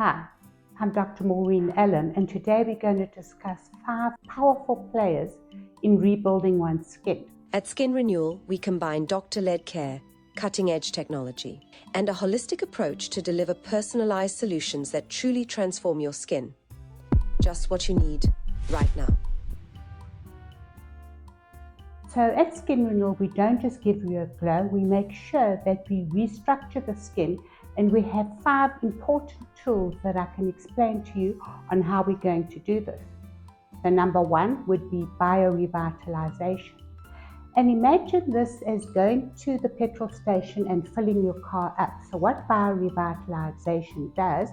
Hi, I'm Dr. Maureen and today we're going to discuss 5 powerful players in rebuilding one's skin. At Skin Renewal, we combine doctor-led care, cutting-edge technology, and a holistic approach to deliver personalized solutions that truly transform your skin. Just what you need right now. So at Skin Renewal, we don't just give you a glow, we make sure that we restructure the skin, and we have 5 important tools that I can explain to you on how we're going to do this. So number 1 would be biorevitalisation. And imagine this as going to the petrol station and filling your car up. So what biorevitalisation does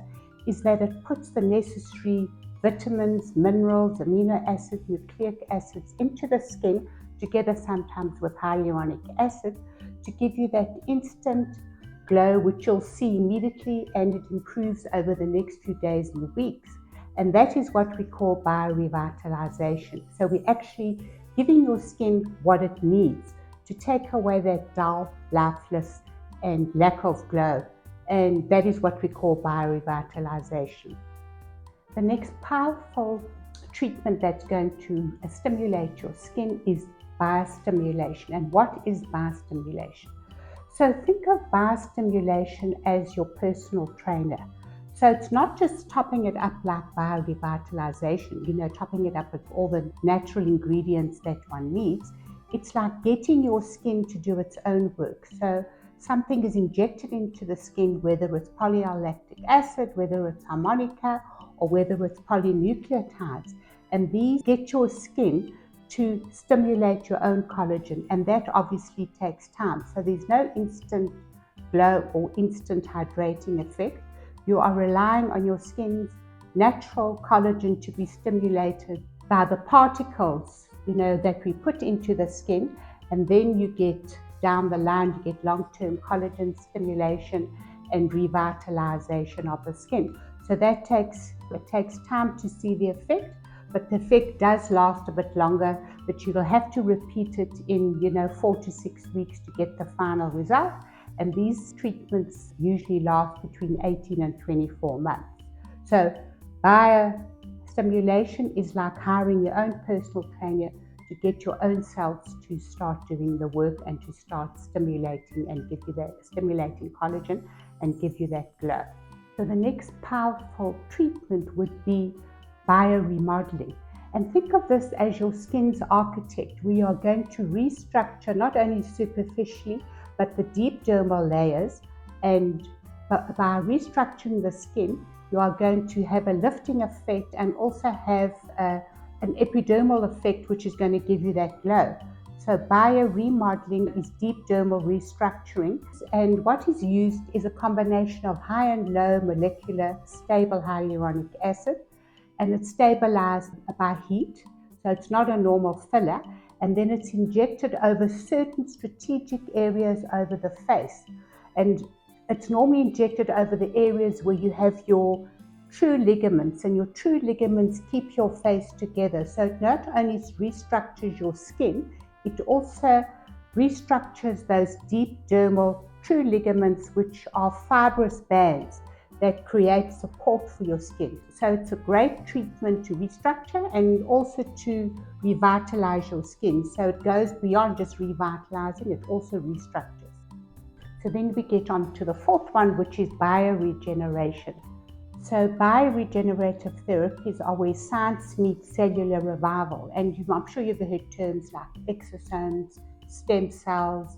is that it puts the necessary vitamins, minerals, amino acids, nucleic acids into the skin, together sometimes with hyaluronic acid, to give you that instant glow, which you'll see immediately, and it improves over the next few days and weeks. And that is what we call biorevitalisation. So we're actually giving your skin what it needs to take away that dull, lifeless, and lack of glow. And that is what we call biorevitalisation. The next powerful treatment that's going to stimulate your skin is biostimulation. And what is biostimulation? So think of biostimulation as your personal trainer. So it's not just topping it up like biorevitalisation, topping it up with all the natural ingredients that one needs. It's like getting your skin to do its own work. So something is injected into the skin, whether it's polylactic acid, whether it's harmonica, or whether it's polynucleotides. And these get your skin to stimulate your own collagen, and that obviously takes time. So there's no instant glow or instant hydrating effect. You are relying on your skin's natural collagen to be stimulated by the particles, that we put into the skin, and then you get down the line, you get long-term collagen stimulation and revitalization of the skin. So it takes time to see the effect, but the effect does last a bit longer, but you'll have to repeat it in 4 to 6 weeks to get the final result. And these treatments usually last between 18 and 24 months. So biostimulation is like hiring your own personal trainer to get your own cells to start doing the work and to start stimulating and give you that stimulating collagen and give you that glow. So the next powerful treatment would be bioremodeling. And think of this as your skin's architect. We are going to restructure not only superficially, but the deep dermal layers. And by restructuring the skin, you are going to have a lifting effect and also have an epidermal effect, which is going to give you that glow. So bioremodeling is deep dermal restructuring. And what is used is a combination of high and low molecular stable hyaluronic acid, and it's stabilized by heat. So it's not a normal filler. And then it's injected over certain strategic areas over the face. And it's normally injected over the areas where you have your true ligaments, and your true ligaments keep your face together. So it not only restructures your skin, it also restructures those deep dermal true ligaments, which are fibrous bands that create support for your skin. So it's a great treatment to restructure and also to revitalize your skin. So it goes beyond just revitalizing, it also restructures. So then we get on to the 4th one, which is bioregeneration. So bioregenerative therapies are where science meets cellular revival. And I'm sure you've heard terms like exosomes, stem cells,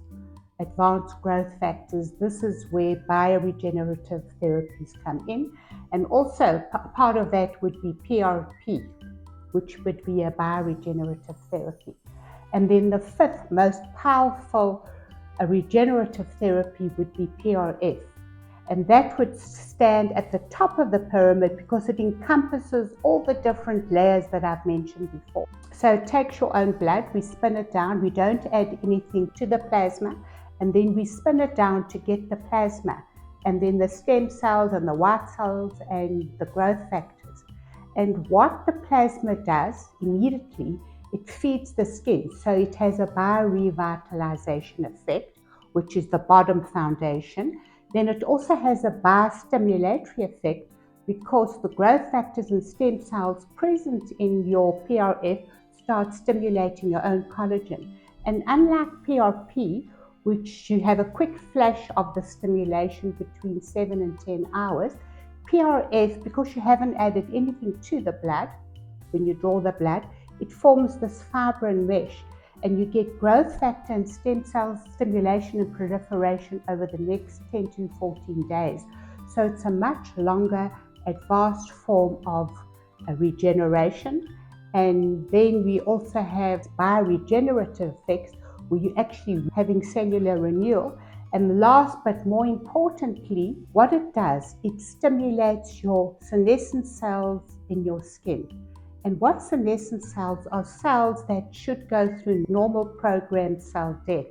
advanced growth factors. This is where bioregenerative therapies come in. And also part of that would be PRF, which would be a bioregenerative therapy. And then the 5th most powerful regenerative therapy would be PRF. And that would stand at the top of the pyramid because it encompasses all the different layers that I've mentioned before. So it takes your own blood, we spin it down, we don't add anything to the plasma, and then we spin it down to get the plasma, and then the stem cells and the white cells and the growth factors. And what the plasma does immediately, it feeds the skin. So it has a biorevitalization effect, which is the bottom foundation. Then it also has a biostimulatory effect because the growth factors and stem cells present in your PRF start stimulating your own collagen. And unlike PRP, which you have a quick flash of the stimulation between 7 and 10 hours, PRF, because you haven't added anything to the blood, when you draw the blood, it forms this fibrin mesh, and you get growth factor and stem cell stimulation and proliferation over the next 10 to 14 days. So it's a much longer, advanced form of regeneration. And then we also have bioregenerative effects, where you're actually having cellular renewal. And last but more importantly, what it does, it stimulates your senescent cells in your skin. And what senescent cells are cells that should go through normal programmed cell death,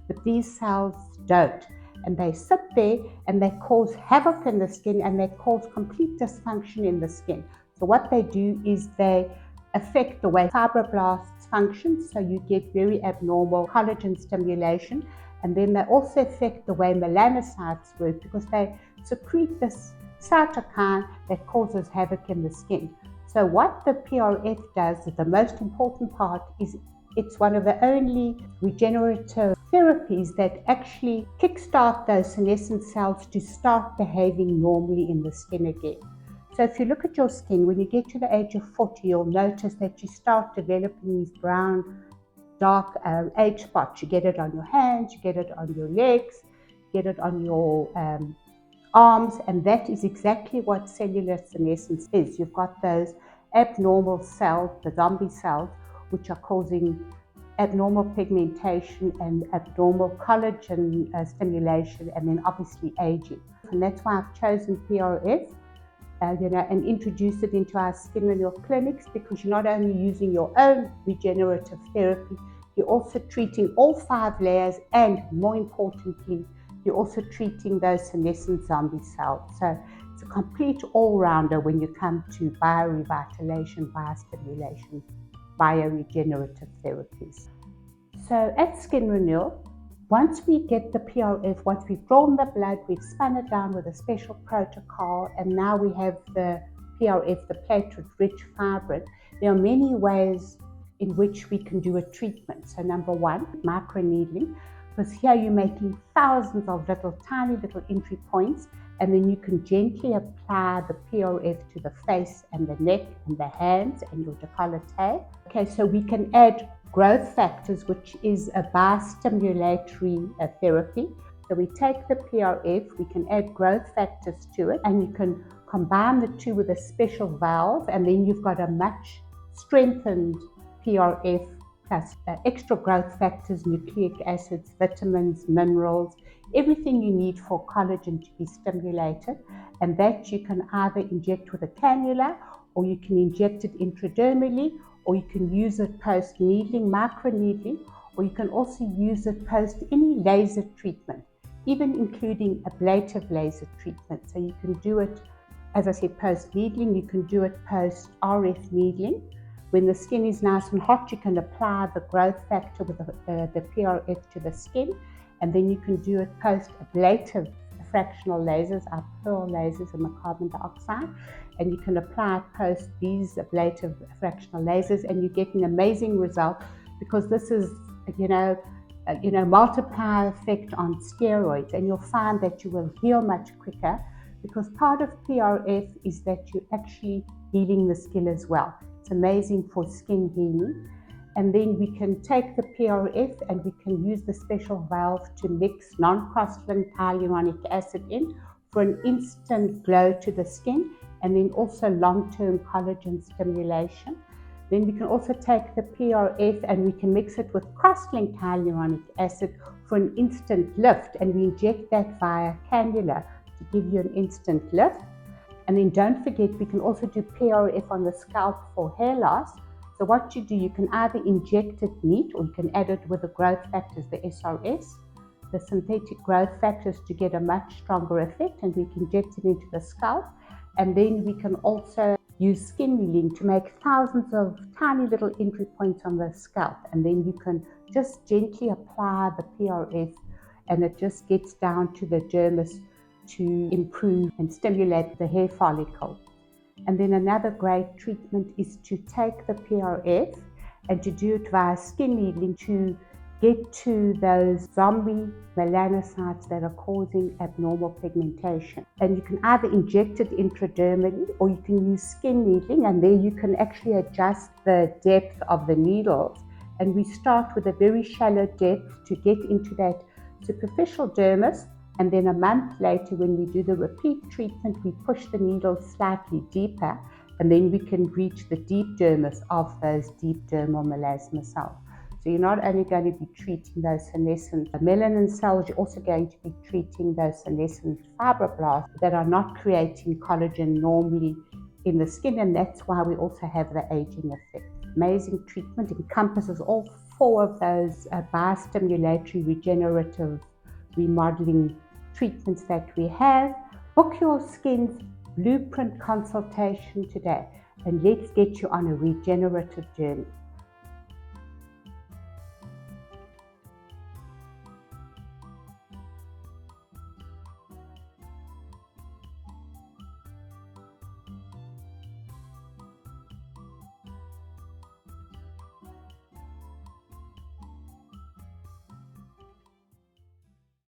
but these cells don't. And they sit there and they cause havoc in the skin, and they cause complete dysfunction in the skin. So what they do is they affect the way fibroblasts function, so you get very abnormal collagen stimulation. And then they also affect the way melanocytes work, because they secrete this cytokine that causes havoc in the skin. So what the PRF does, the most important part, is it's one of the only regenerative therapies that actually kickstart those senescent cells to start behaving normally in the skin again. So if you look at your skin, when you get to the age of 40, you'll notice that you start developing these brown, dark age spots. You get it on your hands, you get it on your legs, you get it on your arms, and that is exactly what cellular senescence is. You've got those abnormal cells, the zombie cells, which are causing abnormal pigmentation and abnormal collagen stimulation, and then obviously aging. And that's why I've chosen PRF, and introduced it into our Skin Renewal clinics, because you're not only using your own regenerative therapy, you're also treating all 5 layers, and more importantly, you're also treating those senescent zombie cells. So it's a complete all-rounder when you come to biorevitalisation, biostimulation, bioregenerative therapies. So at Skin Renewal, once we get the PRF, once we've drawn the blood, we've spun it down with a special protocol, and now we have the PRF, the Platelet Rich Fibrin, there are many ways in which we can do a treatment. So number one, microneedling, because here you're making thousands of tiny little entry points, and then you can gently apply the PRF to the face and the neck and the hands and your décolleté. Okay, so we can add growth factors, which is a biostimulatory therapy. So we take the PRF, we can add growth factors to it, and you can combine the two with a special valve, and then you've got a much strengthened PRF plus extra growth factors, nucleic acids, vitamins, minerals, everything you need for collagen to be stimulated. And that you can either inject with a cannula, or you can inject it intradermally, or you can use it post-needling, microneedling, or you can also use it post any laser treatment, even including ablative laser treatment. So you can do it, as I said, post-needling, you can do it post-RF needling. When the skin is nice and hot, you can apply the growth factor with the PRF to the skin, and then you can do it post-ablative fractional lasers, our pearl lasers and the carbon dioxide, and you can apply it post these ablative fractional lasers, and you get an amazing result, because this is, multiplier effect on steroids, and you'll find that you will heal much quicker, because part of PRF is that you're actually healing the skin as well. It's amazing for skin healing. And then we can take the PRF and we can use the special valve to mix non-cross-linked hyaluronic acid in for an instant glow to the skin, and then also long-term collagen stimulation. Then we can also take the PRF and we can mix it with cross-linked hyaluronic acid for an instant lift, and we inject that via cannula to give you an instant lift. And then don't forget, we can also do PRF on the scalp for hair loss. So what you do, you can either inject it neat, or you can add it with the growth factors, the SRS, the synthetic growth factors, to get a much stronger effect, and we can inject it into the scalp. And then we can also use skin healing to make thousands of tiny little entry points on the scalp, and then you can just gently apply the PRF, and it just gets down to the dermis to improve and stimulate the hair follicle. And then another great treatment is to take the PRF and to do it via skin needling to get to those zombie melanocytes that are causing abnormal pigmentation. And you can either inject it intradermally or you can use skin needling, and there you can actually adjust the depth of the needles. And we start with a very shallow depth to get into that superficial dermis, and then a month later when we do the repeat treatment, we push the needle slightly deeper, and then we can reach the deep dermis of those deep dermal melasma cells. So you're not only going to be treating those senescent melanin cells, you're also going to be treating those senescent fibroblasts that are not creating collagen normally in the skin, and that's why we also have the aging effect. Amazing treatment, encompasses all 4 of those biostimulatory, regenerative, remodeling treatments that we have. Book your skin's blueprint consultation today, and let's get you on a regenerative journey.